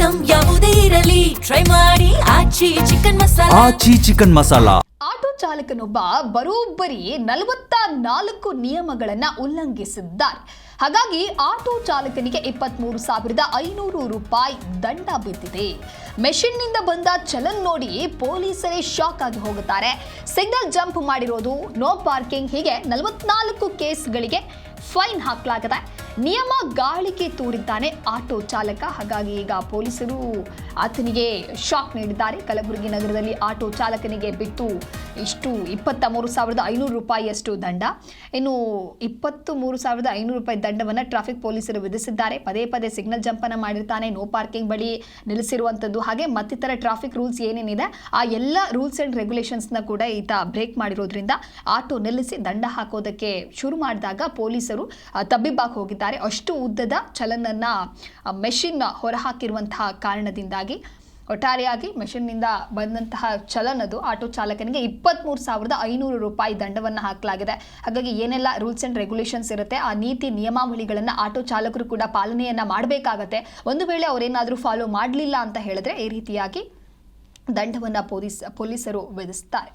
Item ಯಾವುದೇ ಇರಲಿ try ಮಾಡಿ ಆಚಿ ಚಿಕನ್ ಮಸಾಲಾ. ಆಟೋ ಚಾಲಕನೊಬ್ಬ ಬರೋಬ್ಬರಿ 44 ನಿಯಮಗಳನ್ನ ಉಲ್ಲಂಘಿಸಿದ್ದಾರೆ. ಹಾಗಾಗಿ ಆಟೋ ಚಾಲಕನಿಗೆ 23,500 ರೂಪಾಯಿ ದಂಡ ಬಿದ್ದಿದೆ. ಮೆಷಿನ್ನಿಂದ ಬಂದ ಚಲನ್ ನೋಡಿ ಪೊಲೀಸರೇ ಶಾಕ್ ಆಗಿ ಹೋಗುತ್ತಾರೆ. ಸಿಗ್ನಲ್ ಜಂಪ್ ಮಾಡಿರೋದು, ನೋ ಪಾರ್ಕಿಂಗ್, ಹೀಗೆ 44 ಕೇಸ್ಗಳಿಗೆ ಫೈನ್ ಹಾಕಲಾಗಿದೆ. ನಿಯಮ ಗಾಳಿಗೆ ತೂರಿದ್ದಾನೆ ಆಟೋ ಚಾಲಕ. ಹಾಗಾಗಿ ಈಗ ಪೊಲೀಸರು ಆತನಿಗೆ ಶಾಕ್ ನೀಡಿದ್ದಾರೆ. ಕಲಬುರಗಿ ನಗರದಲ್ಲಿ ಆಟೋ ಚಾಲಕನಿಗೆ ಬಿತ್ತು ಇಷ್ಟು 23,500 ರೂಪಾಯಿಯಷ್ಟು ದಂಡ. ಇನ್ನು 23,500 ರೂಪಾಯಿ ದಂಡವನ್ನು ಟ್ರಾಫಿಕ್ ಪೊಲೀಸರು ವಿಧಿಸಿದ್ದಾರೆ. ಪದೇ ಪದೇ ಸಿಗ್ನಲ್ ಜಂಪನ್ನು ಮಾಡಿರ್ತಾನೆ, ನೋ ಪಾರ್ಕಿಂಗ್ ಬಳಿ ನಿಲ್ಲಿಸಿರುವಂಥದ್ದು, ಹಾಗೆ ಮತ್ತಿತರ ಟ್ರಾಫಿಕ್ ರೂಲ್ಸ್ ಏನೇನಿದೆ ಆ ಎಲ್ಲ ರೂಲ್ಸ್ ಆ್ಯಂಡ್ ರೆಗ್ಯುಲೇಷನ್ಸ್ನ ಕೂಡ ಈತ ಬ್ರೇಕ್ ಮಾಡಿರೋದ್ರಿಂದ ಆಟೋ ನಿಲ್ಲಿಸಿ ದಂಡ ಹಾಕೋದಕ್ಕೆ ಶುರು ಮಾಡಿದಾಗ ಪೊಲೀಸರು ತಬ್ಬಿಬ್ಬಾಗಿ ಹೋಗಿದ್ದಾರೆ. ಅಷ್ಟು ಉದ್ದದ ಚಲನನ್ನ ಮೆಷಿನ್ ಹೊರಹಾಕಿರುವಂತಹ ಕಾರಣದಿಂದಾಗಿ ಒಟ್ಟಾರೆಯಾಗಿ ಮೆಷಿನ್ನಿಂದ ಬಂದಂತಹ ಚಲನದು ಆಟೋ ಚಾಲಕನಿಗೆ 23,500 ರೂಪಾಯಿ ದಂಡವನ್ನು ಹಾಕಲಾಗಿದೆ. ಹಾಗಾಗಿ ಏನೆಲ್ಲ ರೂಲ್ಸ್ ಆ್ಯಂಡ್ ರೆಗ್ಯುಲೇಷನ್ಸ್ ಇರುತ್ತೆ ಆ ನೀತಿ ನಿಯಮಾವಳಿಗಳನ್ನು ಆಟೋ ಚಾಲಕರು ಕೂಡ ಪಾಲನೆಯನ್ನು ಮಾಡಬೇಕಾಗತ್ತೆ. ಒಂದು ವೇಳೆ ಅವರೇನಾದರೂ ಫಾಲೋ ಮಾಡಲಿಲ್ಲ ಅಂತ ಹೇಳಿದ್ರೆ ಈ ರೀತಿಯಾಗಿ ದಂಡವನ್ನು ಪೊಲೀಸರು ವಿಧಿಸ್ತಾರೆ.